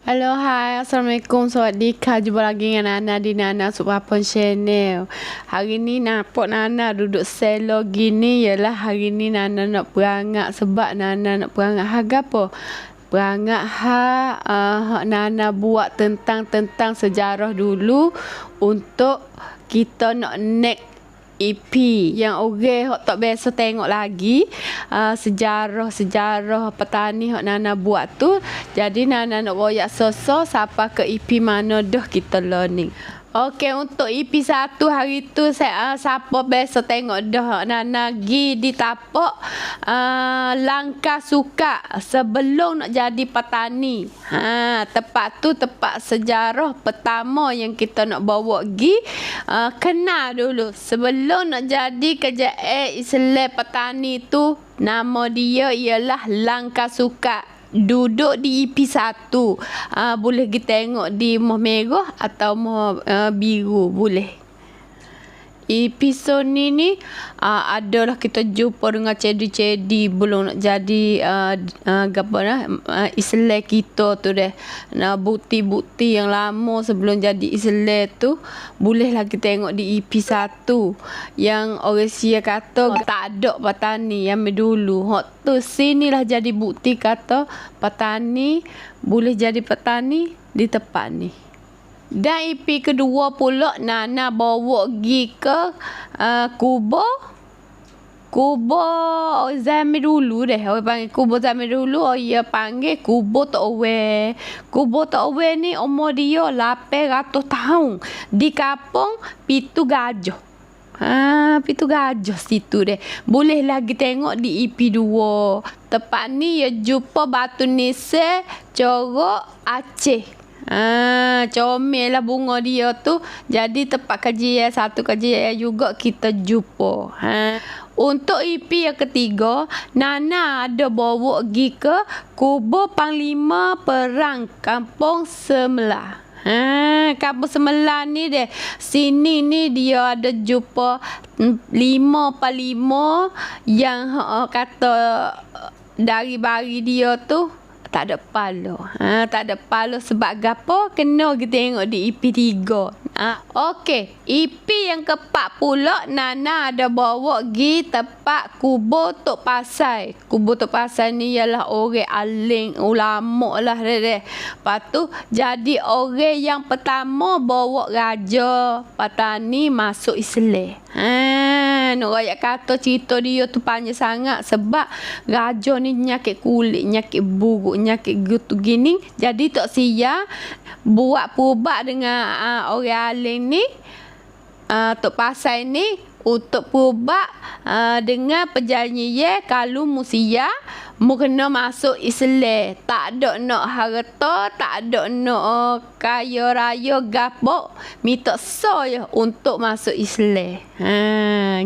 Halo, hai, Assalamualaikum, Sawadika. Jumpa lagi dengan Nana di Nana Supapon Channel. Hari ni nampak Nana duduk selo gini ialah hari ni Nana nak perangak. Sebab Nana nak perangak harga apa? Perangak Nana buat tentang sejarah dulu untuk kita nak naik EP yang orang hok tak biasa tengok lagi sejarah petani hok Nana buat tu. Jadi Nana nak royak siapa ke EP mana dah kita learning. Okey, untuk EP 1 hari tu saya siapa biasa tengok dah Nana gi di tapak langkah suka sebelum nak jadi petani. Tempat tu tempat sejarah pertama yang kita nak bawa gi kenal dulu sebelum nak jadi kerja Islam petani tu. Nama dia ialah Langkah Suka. Duduk di EP 1. Boleh kita tengok di Muh Merah atau Muh Biru boleh. Episod ni adalah kita jumpa dengan cedi-cedi belum nak jadi Islam kita tu deh. Bukti-bukti yang lama sebelum jadi Islam tu boleh lagi tengok di EP 1 yang orang Sia kata tak ada petani yang dulu. Hak tu sinilah jadi bukti kata petani boleh jadi petani di tempat ni. Dan EP kedua pula Nana bawa pergi ke Kubo zaman dulu deh. Orang panggil Kubo zaman dulu. Dia panggil Kubo Tok Owe. Kubo Tok Owe ni umur dia 800 tahun. Di kampung Pitu Gajah. Pitu Gajah situ deh. Boleh lagi tengok di EP 2. Tempat ni ya jumpa batu nisan Corok Aceh. Comel lah bunga dia tu. Jadi tempat kajian satu kajian juga kita jumpa. Untuk EP yang ketiga Nana ada bawa pergi ke Kubur Panglima Perang Kampung Semelah. Kampung Semelah ni deh. Sini ni dia ada jumpa 5 yang kata dari bari dia tu tak ada kepala. Tak ada kepala sebab gapo? Kena kita tengok di EP 3. Okey, EP yang keempat pula Nana ada bawa pergi tempat kubur Tok Pasai. Kubur Tok Pasai ni ialah orang alim ulama lah deh. Lepas tu jadi orang yang pertama bawa raja petani masuk Islam. Nak rakyat kata cerita dia tu panjang sangat sebab raja ni nyakit kulit, nyakit buruk, nyakit gitu gini. Jadi Tok Sia buat perubat dengan orang alim ni, Tok Pasai ni untuk perubat dengan perjanjian kalau Musia mu kena masuk Islam. Tak ada nak harta, tak ada nak kaya raya gapo, minta saya untuk masuk Islam.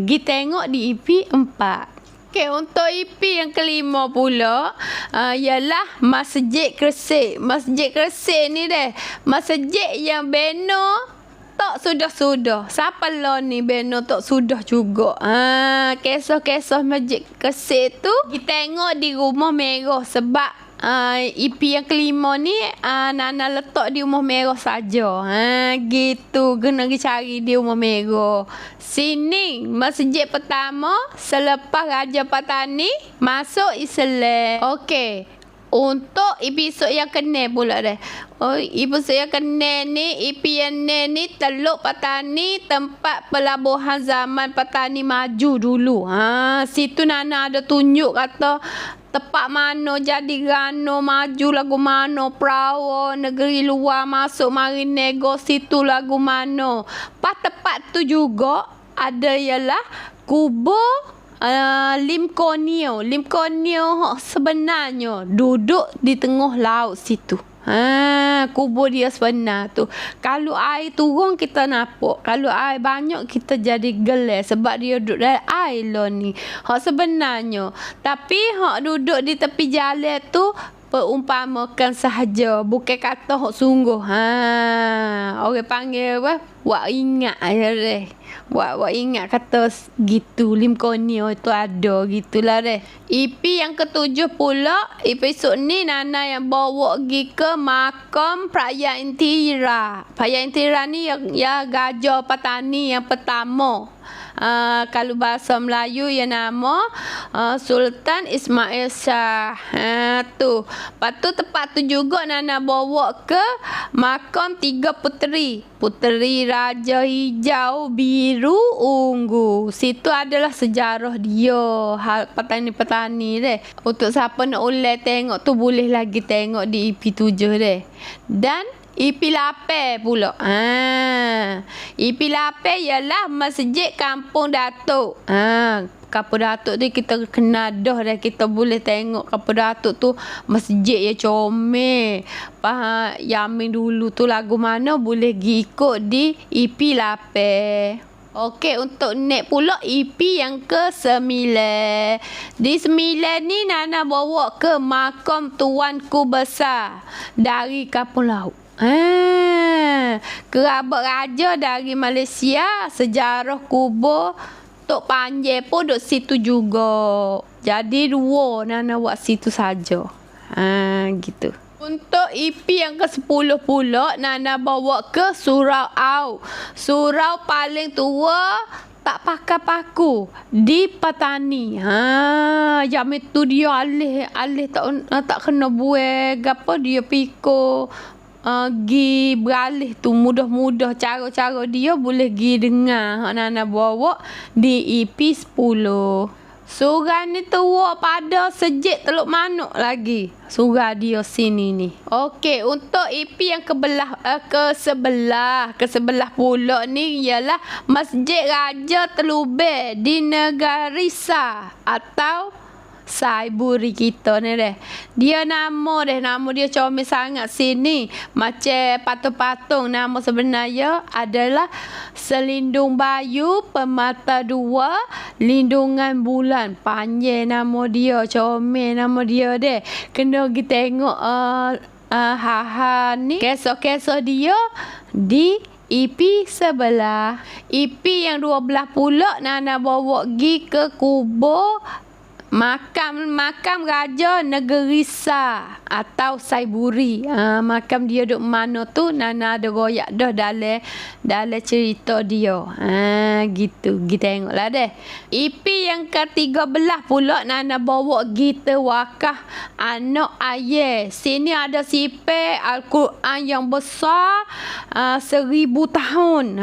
Kita tengok di EP 4. Okey, untuk EP yang kelima pula ialah Masjid Gresik. Masjid Gresik ni deh, masjid yang bina tak sudah. Siapa lah ni bina tak sudah juga. Kisah-kisah Masjid Gresik tu kita tengok di Rumah Merah sebab EP yang kelima ni Nana letak di Rumah Merah saja. Gitu kena cari di Rumah Merah. Sini masjid pertama selepas Raja Petani masuk Islam. Okey, untuk episod yang kena pula dah. Episod yang kena ni EP yang ni Teluk Petani, tempat pelabuhan zaman petani maju dulu. Situ Nana ada tunjuk kata tempat mana jadi rano maju lagu mana, perahu negeri luar masuk mari nego situ lagu mana. Pas tempat tu juga ada ialah kubur Limkonio sebenarnya duduk di tengah laut situ. Kubur dia sebenar tu. Kalau air turun kita nampak, kalau air banyak kita jadi gelap sebab dia duduk dalam air lah ni. Hak sebenarnya. Tapi hak duduk di tepi jalan tu Perumpamakan sahaja, bukan kata hok sungguh. Orang panggil apa? Wak ingat deh. Wak ingat kata gitu, lim konio itu ada gitulah deh. EP yang ke-7 pula, episod ni Nana yang bawa pergi ke makam Praja Intira. Praja Intira ni ya gajah petani yang pertama. Kalau bahasa Melayu yang nama Sultan Ismail Shah. Tu. Lepas tu tempat tu juga Nana bawa ke makam 3 puteri. Puteri Raja Hijau, Biru, Ungu. Situ adalah sejarah dia. Petani-petani deh. Untuk siapa nak ulai tengok tu boleh lagi tengok di EP 7 deh. Dan EP 8 pula. EP 8 ialah Masjid Kampung Datuk. Kampung Datuk tu kita kenal dah kita boleh tengok Kampung Datuk tu masjid yang comel. Yamin dulu tu lagu mana boleh pergi ikut di EP 8. Okey, untuk next pula EP yang ke-9. Di 9 ni Nana bawa ke makam Tuanku Besar dari Kampung Laut. Kerabat raja dari Malaysia, sejarah kubur Tok Panjang pun duduk situ juga. Jadi 2 Nana buat situ saja. Gitu. Untuk EP yang ke-10 pula Nana bawa ke Surau Au. Surau paling tua tak pakai paku di petani. Jam itu dia alih tak kena buat gapo dia pikul gi beralih tu mudah-mudah cara-cara dia boleh gi dengar Nana bawa di EP 10. Surah ni tua pada sejak Teluk Manuk lagi. Surah dia sini ni. Okey, untuk EP yang ke-11 pula ni ialah Masjid Raja Telubir di Negari Sah atau Saiburi kita ni deh. Dia nama dia comel sangat sini. Macam patung-patung, nama sebenarnya adalah Selindung Bayu Permata 2 Lindungan Bulan. Panjang nama dia, comel nama dia deh. Kena pergi tengok ni kisah-kisah dia di EP 11. EP yang 12 pula Nana bawa pergi ke kubur Makam Raja Negeri Sah atau Saiburi. Makam dia duk mana tu Nana ada royak dah dalam cerita dia. Gitu. Kita tengoklah deh. EP yang ke-13 pula Nana bawa kita Wakaf Anak Ayah. Sini ada sifat Al-Quran yang besar 1000 tahun.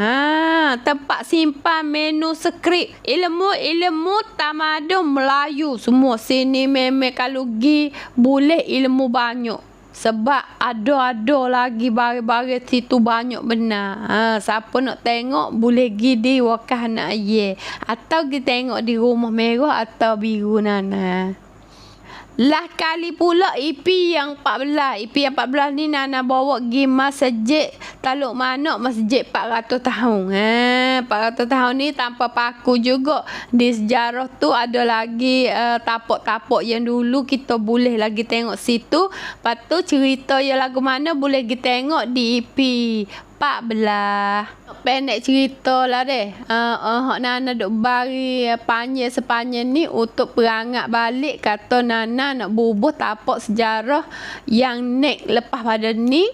Tempat simpan manuskrip ilmu tamadun Melayu. Semua sini memang kalau pergi boleh ilmu banyak. Sebab ada lagi barang-barang situ banyak benar. Siapa nak tengok boleh pergi di Wakaf Anak Ayah. Atau pergi tengok di Rumah Merah atau Biru Nana. Lah kali pula EP yang 14. EP yang 14 ni Nana bawa pergi masjid Teluk Manuk, masjid 400 tahun. 400 tahun ni tanpa paku juga. Di sejarah tu ada lagi tapak-tapak yang dulu kita boleh lagi tengok situ. Lepas tu cerita yang lagu mana boleh kita tengok di EP 14. Pendek cerita lah deh. Nana duk bagi sepanjang ni untuk perangat balik kata Nana nak bubuh tapak sejarah yang nek lepas pada ni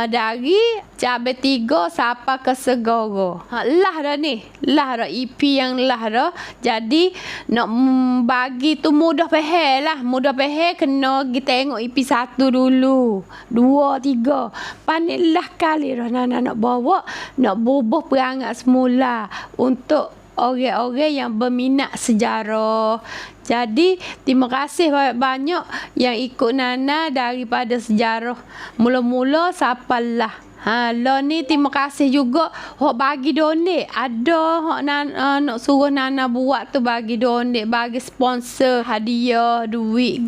dari Cabai 3 sampai ke Segoro. Lah dah EP yang lah dah. Jadi nak bagi tu mudah faham lah. Mudah faham kena kita tengok EP 1 dulu. 2, 3. Panilah kali dah Nana nak bawa nak bubuh perangat semula untuk orang-orang yang berminat sejarah. Jadi terima kasih banyak yang ikut Nana daripada sejarah mula-mula sampailah lo ni. Terima kasih juga hok bagi donate. Ada hok nak suruh Nana buat tu bagi donate, bagi sponsor hadiah duit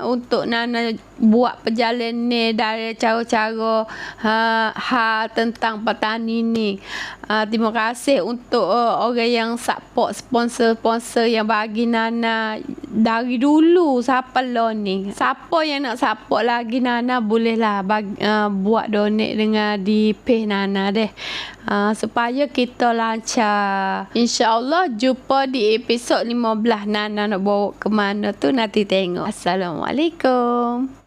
untuk Nana buat perjalanan dari cara-cara hal tentang petani ni. Terima kasih untuk orang yang support sponsor yang bagi Nana dari dulu siapa lo ni. Siapa yang nak support lagi Nana bolehlah buat donate dengan di page Nana deh. Supaya kita lancar. InsyaAllah jumpa di episod 15. Nana nak bawa ke mana tu nanti tengok. Assalamualaikum.